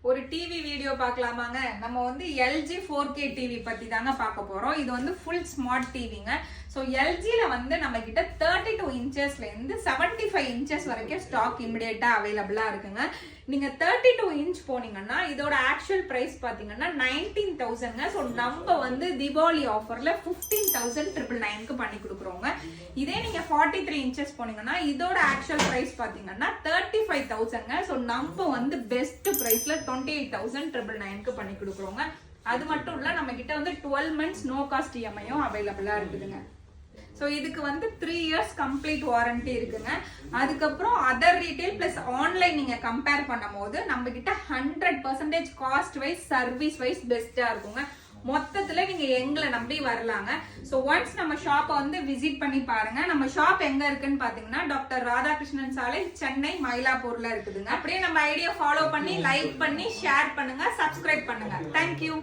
ஒரு TV video பார்க்கலாமாங்க. நம்ம வந்து எல்ஜி 4K டிவி பத்தி தாங்க பார்க்க போறோம். இது வந்து ஃபுல் ஸ்மார்ட் டிவிங்க. ஸோ எல்ஜில வந்து நம்ம கிட்ட 32 இன்ச்சஸ்ல இருந்து 75 இன்ச்சஸ் வரைக்கும் ஸ்டாக் இமிடியேட்டா அவைலபிளா இருக்குங்க. நீங்க 32 இன்ச் போனீங்கன்னா இதோட ஆக்சுவல் பிரைஸ் பாத்தீங்கன்னா 19,000ங்க. ஸோ நம்ம வந்து தீபாவளி ஆஃபர்ல 15,999க்கு பண்ணி கொடுக்குறோங்க. இதே நீங்க 43 இன்ச்சஸ் போனீங்கன்னா இதோட ஆக்சுவல் பிரைஸ் பாத்தீங்கன்னா 35,000ங்க. ஸோ நம்ம வந்து பெஸ்ட் பிரைஸ்ல 28,999க்கு பண்ணி கொடுக்குறோங்க. அது மட்டும் இல்ல நம்ம கிட்ட வந்து 12 months நோ காஸ்ட் இஎம்ஐயும் அவைலபிளா இருக்குதுங்க. ஸோ இதுக்கு வந்து 3 years கம்ப்ளீட் வாரண்டி இருக்குங்க. அதுக்கப்புறம் அதர் ரீட்டைல் பிளஸ் ஆன்லைன் நீங்க கம்பேர் பண்ணும் போது நம்ம கிட்ட 100% காஸ்ட் வைஸ் சர்வீஸ் வைஸ் பெஸ்டா இருக்குங்க. மொத்தத்துல நீங்க எங்களை நம்பி வரலாங்க. ஸோ ஒன்ஸ் நம்ம ஷாப்பை வந்து விசிட் பண்ணி பாருங்க. நம்ம ஷாப் எங்க இருக்குன்னு பாத்தீங்கன்னா டாக்டர் ராதாகிருஷ்ணன் சாலை, சென்னை, மயிலாப்பூர்ல இருக்குதுங்க. அப்படியே நம்ம ஐடியா ஃபாலோ பண்ணி லைக் பண்ணி ஷேர் பண்ணுங்க, சப்ஸ்கிரைப் பண்ணுங்க. தேங்க்யூ.